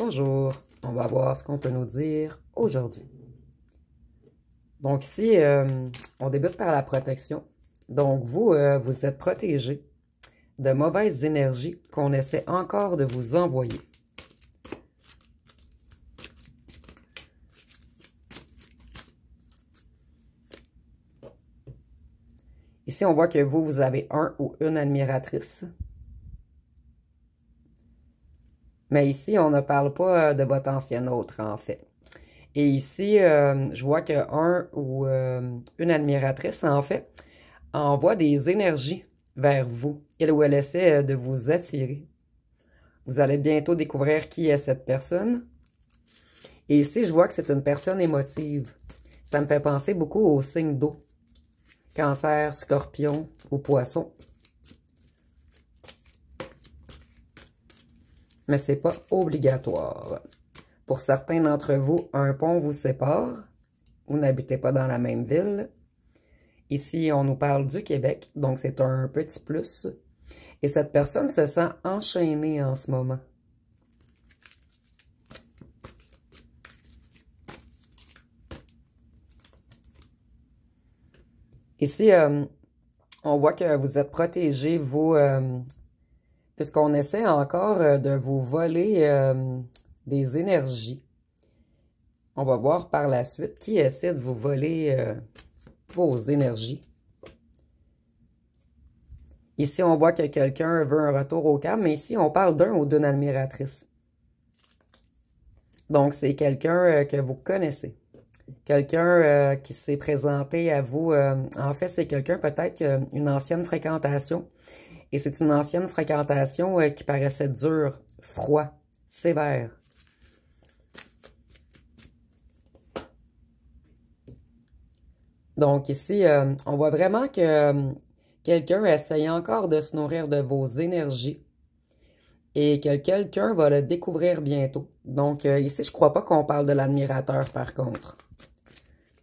Bonjour, on va voir ce qu'on peut nous dire aujourd'hui. Donc ici, on débute par la protection. Donc vous, vous êtes protégé de mauvaises énergies qu'on essaie encore de vous envoyer. Ici, on voit que vous avez un ou une admiratrice. Mais ici, on ne parle pas de votre ancien autre, en fait. Et ici, je vois qu'un ou une admiratrice, en fait, envoie des énergies vers vous. Il ou elle essaie de vous attirer. Vous allez bientôt découvrir qui est cette personne. Et ici, je vois que c'est une personne émotive. Ça me fait penser beaucoup aux signes d'eau. Cancer, Scorpion ou Poisson. Mais ce n'est pas obligatoire. Pour certains d'entre vous, un pont vous sépare. Vous n'habitez pas dans la même ville. Ici, on nous parle du Québec, donc c'est un petit plus. Et cette personne se sent enchaînée en ce moment. Ici, on voit que vous êtes protégé, vous, puisqu'on essaie encore de vous voler des énergies. On va voir par la suite qui essaie de vous voler vos énergies. Ici, on voit que quelqu'un veut un retour au calme, mais ici, on parle d'un ou d'une admiratrice. Donc, c'est quelqu'un que vous connaissez. Quelqu'un qui s'est présenté à vous. En fait, c'est quelqu'un peut-être une ancienne fréquentation. Et c'est une ancienne fréquentation qui paraissait dure, froid, sévère. Donc ici, on voit vraiment que quelqu'un essaye encore de se nourrir de vos énergies et que quelqu'un va le découvrir bientôt. Donc ici, je ne crois pas qu'on parle de l'admirateur par contre.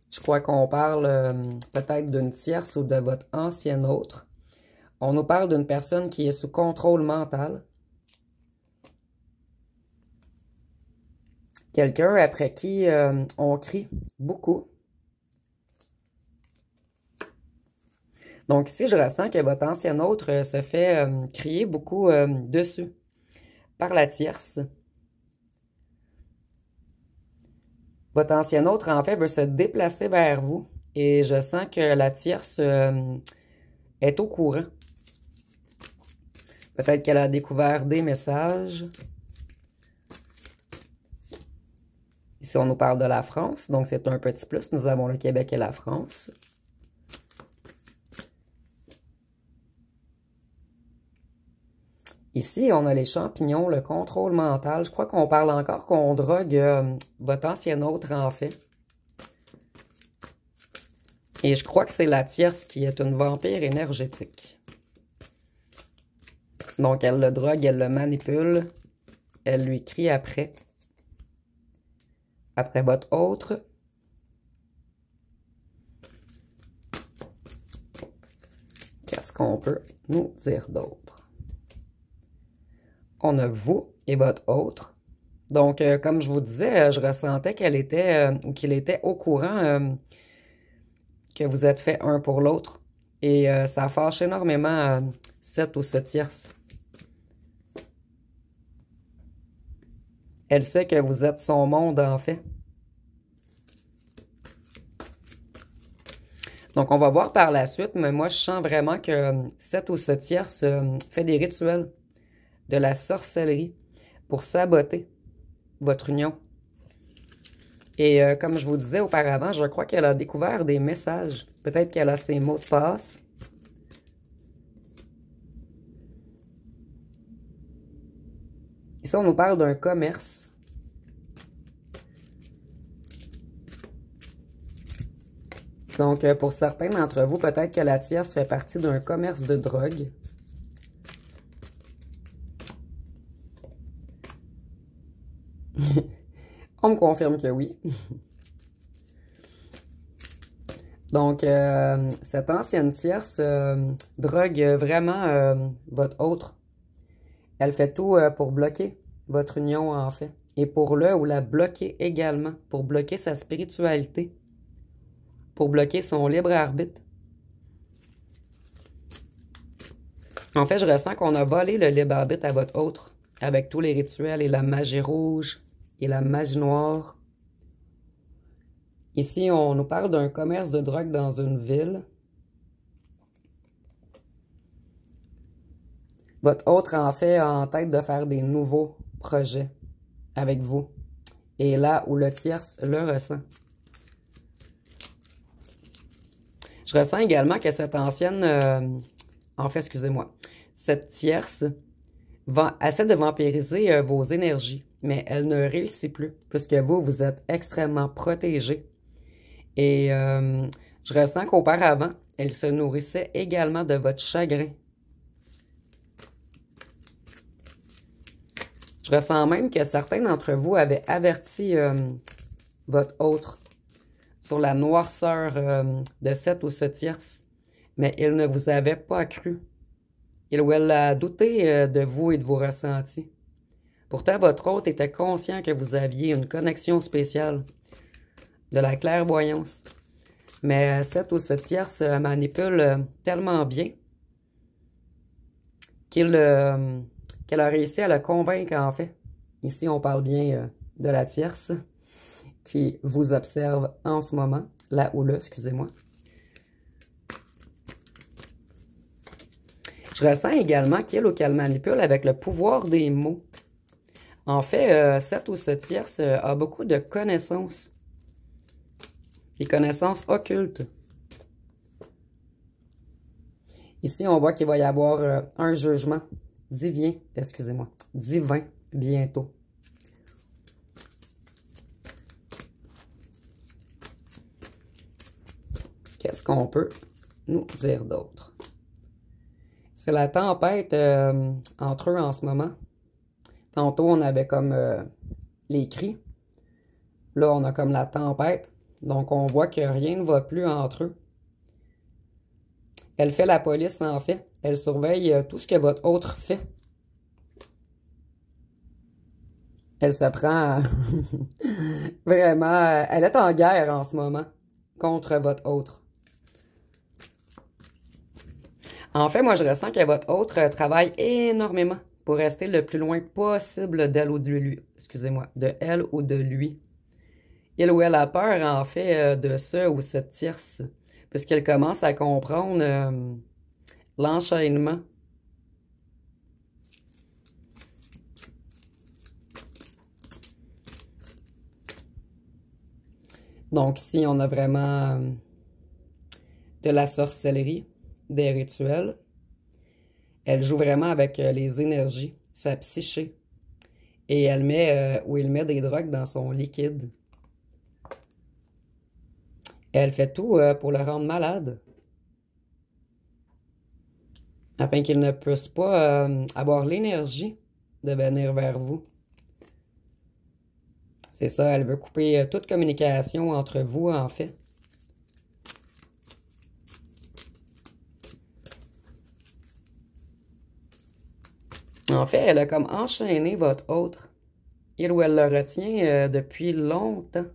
Je crois qu'on parle peut-être d'une tierce ou de votre ancienne autre. On nous parle d'une personne qui est sous contrôle mental. Quelqu'un après qui on crie beaucoup. Donc ici, je ressens que votre ancien autre se fait crier beaucoup dessus par la tierce. Votre ancien autre, en fait, veut se déplacer vers vous. Et je sens que la tierce est au courant. Peut-être qu'elle a découvert des messages. Ici, on nous parle de la France. Donc, c'est un petit plus. Nous avons le Québec et la France. Ici, on a les champignons, le contrôle mental. Je crois qu'on parle encore qu'on drogue votre ancien autre, en fait. Et je crois que c'est la tierce qui est une vampire énergétique. Donc, elle le drogue, elle le manipule. Elle lui crie après. Après votre autre. Qu'est-ce qu'on peut nous dire d'autre? On a vous et votre autre. Donc, comme je vous disais, je ressentais qu'elle était ou qu'il était au courant que vous êtes fait un pour l'autre. Et ça fâche énormément cette ou ce tierce. Elle sait que vous êtes son monde, en fait. Donc, on va voir par la suite, mais moi, je sens vraiment que cette ou ce tierce fait des rituels de la sorcellerie pour saboter votre union. Et comme je vous disais auparavant, je crois qu'elle a découvert des messages. Peut-être qu'elle a ses mots de passe. Ici, on nous parle d'un commerce. Donc, pour certains d'entre vous, peut-être que la tierce fait partie d'un commerce de drogue. On me confirme que oui. Donc, cette ancienne tierce drogue vraiment votre autre. Elle fait tout pour bloquer votre union, en fait. et pour le ou la bloquer également, pour bloquer sa spiritualité, pour bloquer son libre arbitre. En fait, je ressens qu'on a volé le libre arbitre à votre autre, avec tous les rituels et la magie rouge et la magie noire. Ici, on nous parle d'un commerce de drogue dans une ville. Votre autre en fait en tête de faire des nouveaux projets avec vous. Et là où le tierce le ressent. Je ressens également que cette ancienne... en fait, excusez-moi. Cette tierce essaie de vampiriser vos énergies, mais elle ne réussit plus, puisque vous, vous êtes extrêmement protégé. Et je ressens qu'auparavant, elle se nourrissait également de votre chagrin. Je ressens même que certains d'entre vous avaient averti votre autre sur la noirceur de cette ou ce tierce, mais il ne vous avait pas cru. Il ou elle a douté de vous et de vos ressentis. Pourtant, votre autre était conscient que vous aviez une connexion spéciale, de la clairvoyance. Mais cette ou ce tierce manipule tellement bien qu'elle a réussi à le convaincre, en fait. Ici, on parle bien de la tierce qui vous observe en ce moment, là ou là, excusez-moi. Je ressens également qu'il ou qu'elle manipule avec le pouvoir des mots. En fait, cette ou ce tierce a beaucoup de connaissances. Des connaissances occultes. Ici, on voit qu'il va y avoir un jugement divin, excusez-moi, divin bientôt. Qu'est-ce qu'on peut nous dire d'autre? C'est la tempête entre eux en ce moment. Tantôt, on avait comme les cris. Là, on a comme la tempête. Donc, on voit que rien ne va plus entre eux. Elle fait la police, en fait. Elle surveille tout ce que votre autre fait. Elle se prend vraiment... Elle est en guerre en ce moment contre votre autre. En fait, moi, je ressens que votre autre travaille énormément pour rester le plus loin possible d'elle ou de lui. Excusez-moi, de elle ou de lui. Il ou elle a peur, en fait, de ce ou cette tierce, puisqu'elle commence à comprendre l'enchaînement. Donc ici, on a vraiment de la sorcellerie, des rituels. Elle joue vraiment avec les énergies, sa psyché. Et elle met, ou il met des drogues dans son liquide. Elle fait tout pour le rendre malade. Afin qu'il ne puisse pas avoir l'énergie de venir vers vous. C'est ça, elle veut couper toute communication entre vous, en fait. En fait, elle a comme enchaîné votre autre. Il ou elle le retient depuis longtemps.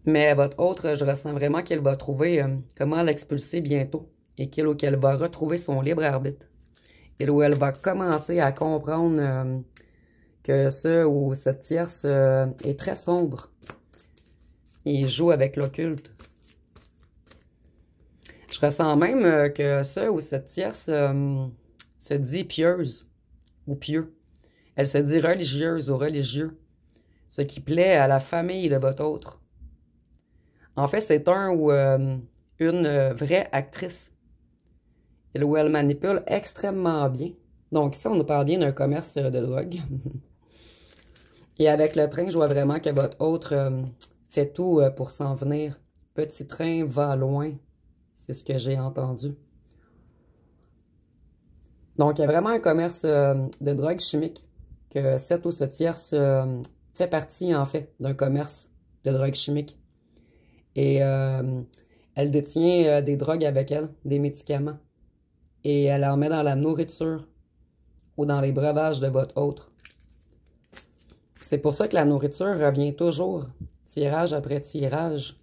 Mais votre autre, je ressens vraiment qu'elle va trouver comment l'expulser bientôt. Et qu'il ou qu'elle va retrouver son libre arbitre. Il ou elle va commencer à comprendre que ce ou cette tierce est très sombre. Il joue avec l'occulte. Je ressens même que ce ou cette tierce se dit pieuse ou pieux. Elle se dit religieuse ou religieux. Ce qui plaît à la famille de votre autre. En fait, c'est un ou une vraie actrice. Elle ou elle manipule extrêmement bien. Donc ici, on nous parle bien d'un commerce de drogue. Et avec le train, je vois vraiment que votre autre fait tout pour s'en venir. Petit train va loin. C'est ce que j'ai entendu. Donc, il y a vraiment un commerce de drogue chimique que cette ou ce tierce fait partie, en fait, d'un commerce de drogue chimique. Et elle détient des drogues avec elle, des médicaments. Et elle en met dans la nourriture ou dans les breuvages de votre autre. C'est pour ça que la nourriture revient toujours, tirage après tirage.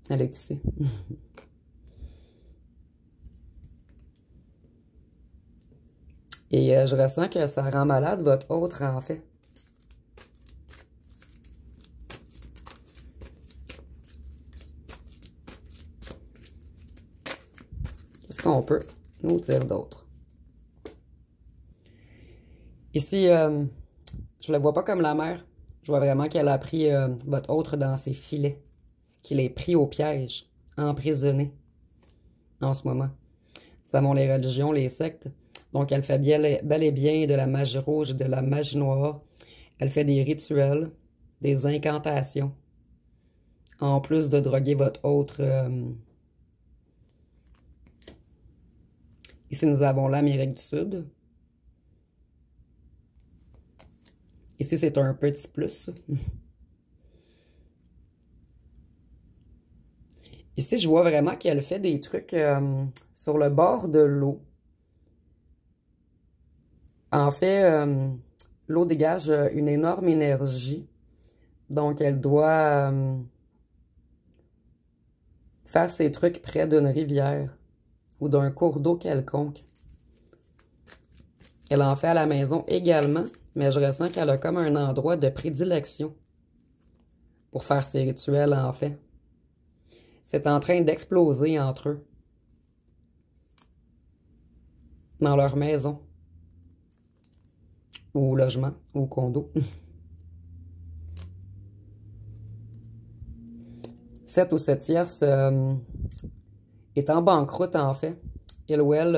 Elle est ici. Et je ressens que ça rend malade votre autre, en fait. Qu'est-ce qu'on peut nous dire d'autre? Ici, je le vois pas comme la mère. Je vois vraiment qu'elle a pris votre autre dans ses filets. Qu'il est pris au piège, emprisonné en ce moment. Nous avons les religions, les sectes. Donc, elle fait bel et bien de la magie rouge et de la magie noire. Elle fait des rituels, des incantations. En plus de droguer votre autre. Ici, nous avons l'Amérique du Sud. Ici, c'est un petit plus. Ici, je vois vraiment qu'elle fait des trucs sur le bord de l'eau. En fait, l'eau dégage une énorme énergie. Donc, elle doit faire ses trucs près d'une rivière ou d'un cours d'eau quelconque. Elle en fait à la maison également, mais je ressens qu'elle a comme un endroit de prédilection pour faire ses rituels, en fait. C'est en train d'exploser entre eux. Dans leur maison. Ou logement, ou condo. 7 ou 7 tierces est en banqueroute, en fait. Il ou elle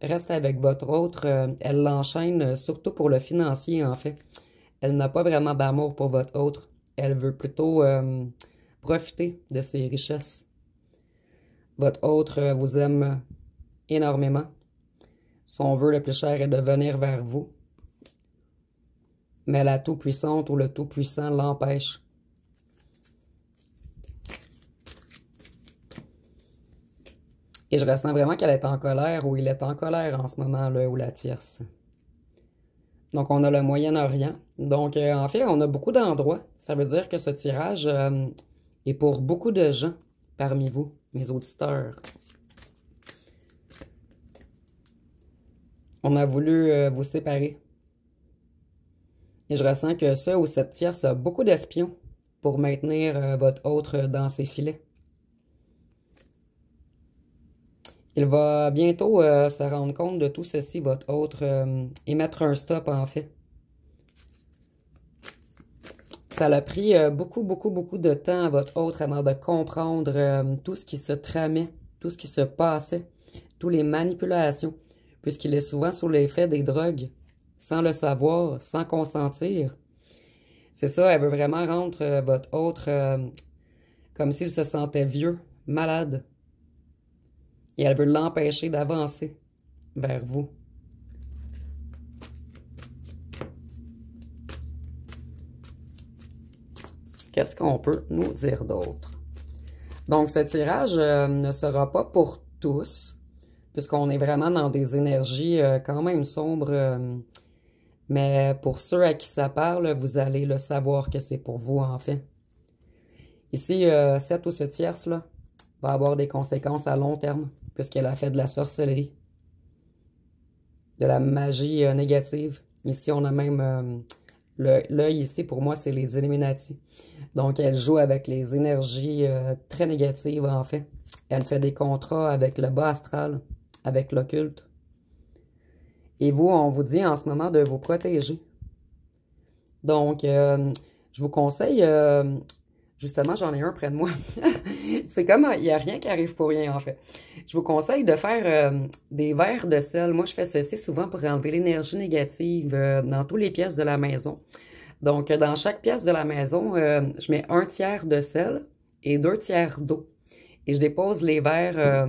reste avec votre autre. Elle l'enchaîne surtout pour le financier, en fait. Elle n'a pas vraiment d'amour pour votre autre. Elle veut plutôt profiter de ses richesses. Votre autre vous aime énormément. Son vœu le plus cher est de venir vers vous. Mais la tout-puissante ou le tout-puissant l'empêche. Et je ressens vraiment qu'elle est en colère ou il est en colère en ce moment, là, ou la tierce. Donc, on a le Moyen-Orient. Donc, en fait, on a beaucoup d'endroits. Ça veut dire que ce tirage est pour beaucoup de gens parmi vous, mes auditeurs. On a voulu vous séparer. Et je ressens que ce ou cette tierce a beaucoup d'espions pour maintenir votre autre dans ses filets. Il va bientôt se rendre compte de tout ceci, votre autre, et mettre un stop, en fait. Ça l'a pris beaucoup de temps à votre autre avant de comprendre tout ce qui se tramait, tout ce qui se passait, toutes les manipulations, puisqu'il est souvent sous l'effet des drogues, sans le savoir, sans consentir. C'est ça, elle veut vraiment rendre votre autre comme s'il se sentait vieux, malade. Et elle veut l'empêcher d'avancer vers vous. Qu'est-ce qu'on peut nous dire d'autre? Donc, ce tirage ne sera pas pour tous, puisqu'on est vraiment dans des énergies quand même sombres. Mais pour ceux à qui ça parle, vous allez le savoir que c'est pour vous, en fait. Ici, 7 ou 7 tierces, là, va avoir des conséquences à long terme, puisqu'elle a fait de la sorcellerie, de la magie négative. Ici, on a même l'œil ici, pour moi, c'est les Illuminati. Donc, elle joue avec les énergies très négatives, en fait. Elle fait des contrats avec le bas astral, avec l'occulte. Et vous, on vous dit en ce moment de vous protéger. Donc, je vous conseille, justement, j'en ai un près de moi. C'est comme, il n'y a rien qui arrive pour rien, en fait. Je vous conseille de faire des verres de sel. Moi, je fais ceci souvent pour enlever l'énergie négative dans toutes les pièces de la maison. Donc, dans chaque pièce de la maison, je mets 1 tiers de sel et 2 tiers d'eau. Et je dépose les verres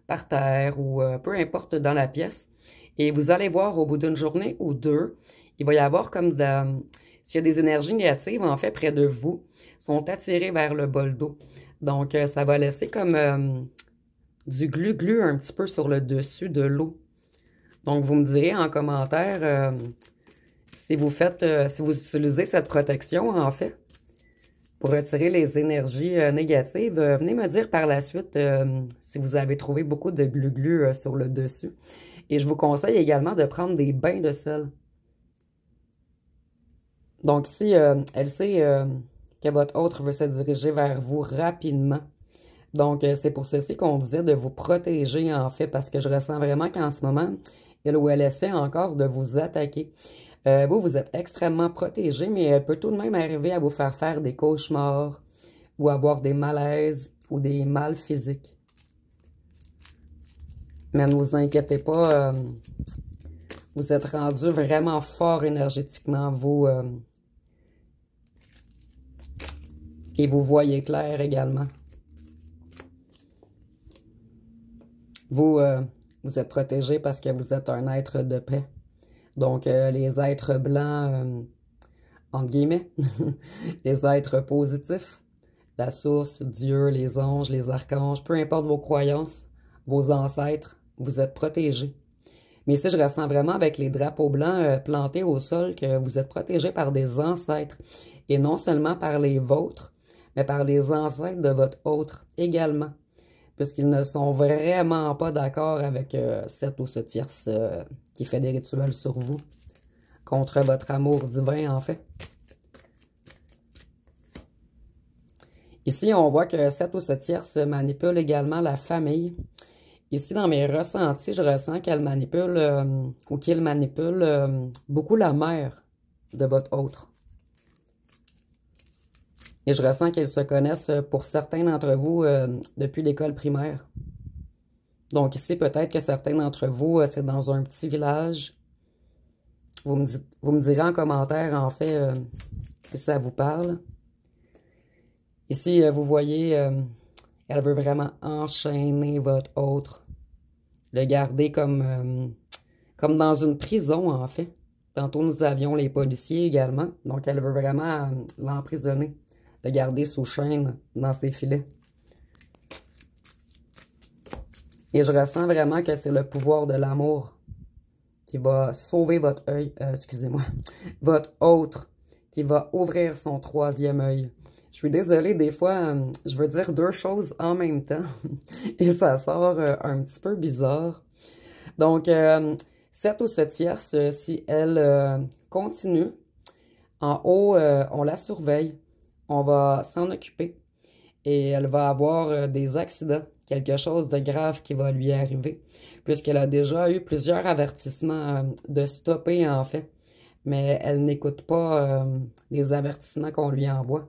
par terre ou peu importe dans la pièce. Et vous allez voir au bout d'une journée ou deux, il va y avoir comme s'il y a des énergies négatives, en fait, près de vous, sont attirées vers le bol d'eau. Donc, ça va laisser comme du glu-glu un petit peu sur le dessus de l'eau. Donc, vous me direz en commentaire Si vous utilisez cette protection, en fait, pour retirer les énergies négatives, venez me dire par la suite si vous avez trouvé beaucoup de glu-glu sur le dessus. Et je vous conseille également de prendre des bains de sel. Donc, si elle sait que votre autre veut se diriger vers vous rapidement. Donc, c'est pour ceci qu'on disait de vous protéger, en fait, parce que je ressens vraiment qu'en ce moment, elle ou elle essaie encore de vous attaquer. Vous êtes extrêmement protégé, mais elle peut tout de même arriver à vous faire des cauchemars ou avoir des malaises ou des mal physiques. Mais ne vous inquiétez pas, vous êtes rendu vraiment fort énergétiquement, vous, et vous voyez clair également. Vous êtes protégé parce que vous êtes un être de paix. Donc, les êtres blancs, entre guillemets, les êtres positifs, la source, Dieu, les anges, les archanges, peu importe vos croyances, vos ancêtres, vous êtes protégés. Mais ici, je ressens vraiment avec les drapeaux blancs plantés au sol que vous êtes protégés par des ancêtres. Et non seulement par les vôtres, mais par les ancêtres de votre autre également. Puisqu'ils ne sont vraiment pas d'accord avec cette ou ce tierce qui fait des rituels sur vous. Contre votre amour divin, en fait. Ici, on voit que cette ou ce tierce manipule également la famille. Ici, dans mes ressentis, je ressens qu'elle manipule ou qu'il manipule beaucoup la mère de votre autre. Et je ressens qu'ils se connaissent pour certains d'entre vous depuis l'école primaire. Donc ici, peut-être que certains d'entre vous, c'est dans un petit village. Vous me direz en commentaire, en fait, si ça vous parle. Ici, vous voyez, elle veut vraiment enchaîner votre autre. Le garder comme dans une prison, en fait. Tantôt, nous avions les policiers également. Donc, elle veut vraiment l'emprisonner. Le garder sous chaîne dans ses filets. Et je ressens vraiment que c'est le pouvoir de l'amour qui va sauver votre œil, excusez-moi, votre autre, qui va ouvrir son troisième œil. Je suis désolée, des fois, je veux dire deux choses en même temps et ça sort un petit peu bizarre. Donc, cette ou ce tierce, si elle continue, en haut, on la surveille, on va s'en occuper et elle va avoir des accidents, quelque chose de grave qui va lui arriver, puisqu'elle a déjà eu plusieurs avertissements de stopper, en fait, mais elle n'écoute pas les avertissements qu'on lui envoie.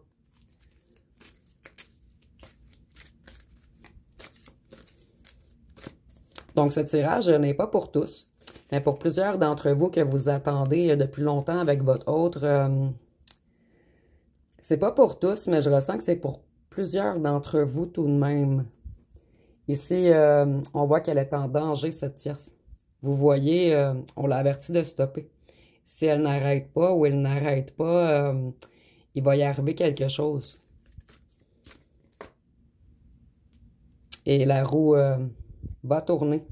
Donc, ce tirage n'est pas pour tous, mais pour plusieurs d'entre vous que vous attendez depuis longtemps avec votre autre. C'est pas pour tous, mais je ressens que c'est pour plusieurs d'entre vous tout de même. Ici, on voit qu'elle est en danger, cette tierce. Vous voyez, on l'a averti de stopper. Si elle n'arrête pas ou elle n'arrête pas, il va y arriver quelque chose. Et la roue va tourner.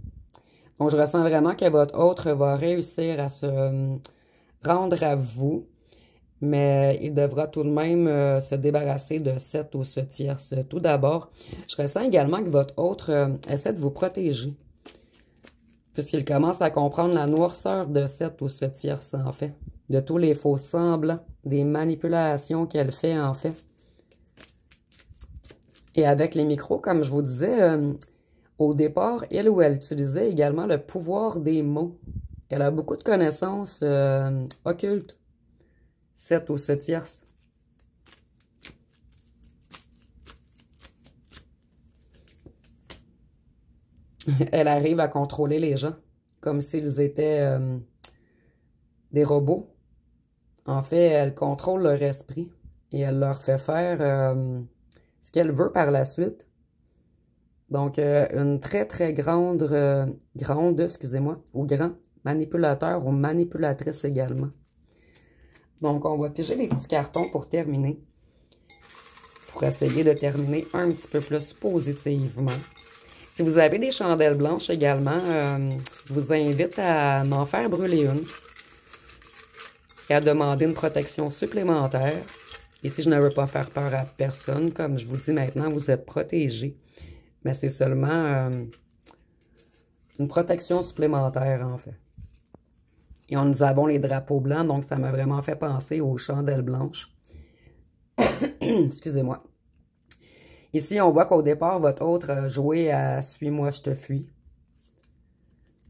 Donc, je ressens vraiment que votre autre va réussir à se rendre à vous, mais il devra tout de même se débarrasser de cette ou ce tierce. Tout d'abord, je ressens également que votre autre essaie de vous protéger, puisqu'il commence à comprendre la noirceur de cette ou ce tierce, en fait, de tous les faux semblants, des manipulations qu'elle fait, en fait. Et avec les micros, comme je vous disais, au départ, elle ou elle utilisait également le pouvoir des mots. Elle a beaucoup de connaissances occultes, cette ou ce tierce. Elle arrive à contrôler les gens comme s'ils étaient des robots. En fait, elle contrôle leur esprit et elle leur fait faire ce qu'elle veut par la suite. Donc, une très, très grande, excusez-moi, ou grand manipulateur ou manipulatrice également. Donc, on va piger les petits cartons pour terminer. Pour essayer de terminer un petit peu plus positivement. Si vous avez des chandelles blanches également, je vous invite à m'en faire brûler une. et à demander une protection supplémentaire. Et si je ne veux pas faire peur à personne, comme je vous dis maintenant, vous êtes protégé. Mais c'est seulement une protection supplémentaire, en fait. Et nous avons les drapeaux blancs, donc ça m'a vraiment fait penser aux chandelles blanches. Excusez-moi. Ici, on voit qu'au départ, votre autre a joué à « Suis-moi, je te fuis ».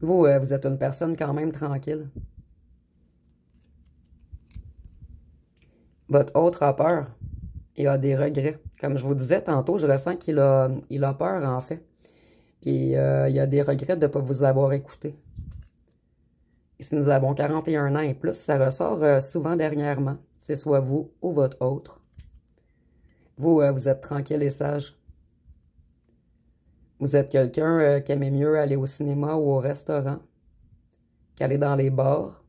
Vous, vous êtes une personne quand même tranquille. Votre autre a peur et a des regrets. Comme je vous disais tantôt, je ressens qu'il a peur, en fait. Puis, il a des regrets de ne pas vous avoir écouté. Et si nous avons 41 ans et plus, ça ressort souvent dernièrement. C'est soit vous ou votre autre. Vous, vous êtes tranquille et sage. Vous êtes quelqu'un qui aimait mieux aller au cinéma ou au restaurant qu'aller dans les bars.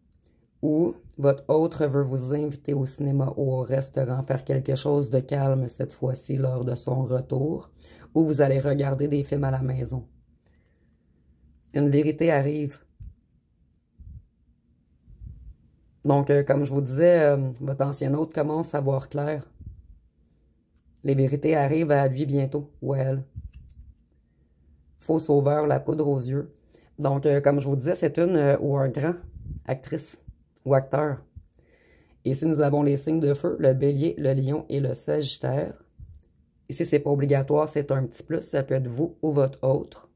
Ou votre autre veut vous inviter au cinéma ou au restaurant, faire quelque chose de calme cette fois-ci lors de son retour. Ou vous allez regarder des films à la maison. Une vérité arrive. Donc, comme je vous disais, votre ancien hôte commence à voir clair. Les vérités arrivent à lui bientôt, ou à elle. Faux sauveur, la poudre aux yeux. Donc, comme je vous disais, c'est une ou un grand actrice ou acteur. Et si nous avons les signes de feu, le bélier, le lion et le sagittaire. Ici, c'est pas obligatoire, c'est un petit plus. Ça peut être vous ou votre autre.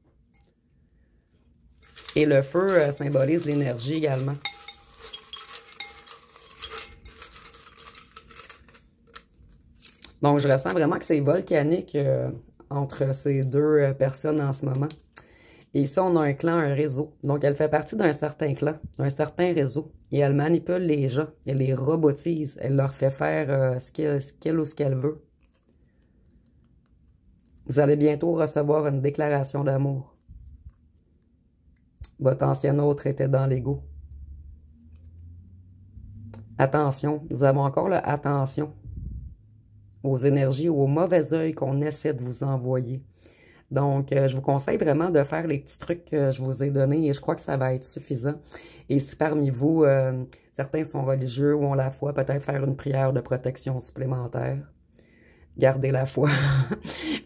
Et le feu symbolise l'énergie également. Donc, je ressens vraiment que c'est volcanique entre ces deux personnes en ce moment. Et ici, on a un clan, un réseau. Donc, elle fait partie d'un certain clan, d'un certain réseau. Et elle manipule les gens. Elle les robotise. Elle leur fait faire ce qu'elle ou ce qu'elle veut. Vous allez bientôt recevoir une déclaration d'amour. Votre ancien autre était dans l'ego. Attention, nous avons encore le attention aux énergies ou au mauvais œil qu'on essaie de vous envoyer. Donc, je vous conseille vraiment de faire les petits trucs que je vous ai donnés et je crois que ça va être suffisant. Et si parmi vous, certains sont religieux ou ont la foi, peut-être faire une prière de protection supplémentaire. Gardez la foi.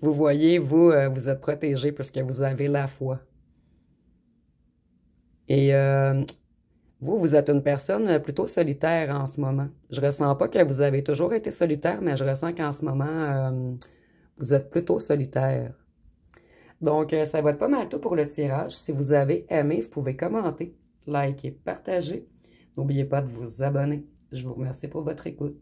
Vous voyez, vous, vous êtes protégés puisque vous avez la foi. Et vous, vous êtes une personne plutôt solitaire en ce moment. Je ressens pas que vous avez toujours été solitaire, mais je ressens qu'en ce moment, vous êtes plutôt solitaire. Donc, ça va être pas mal tout pour le tirage. Si vous avez aimé, vous pouvez commenter, liker, partager. N'oubliez pas de vous abonner. Je vous remercie pour votre écoute.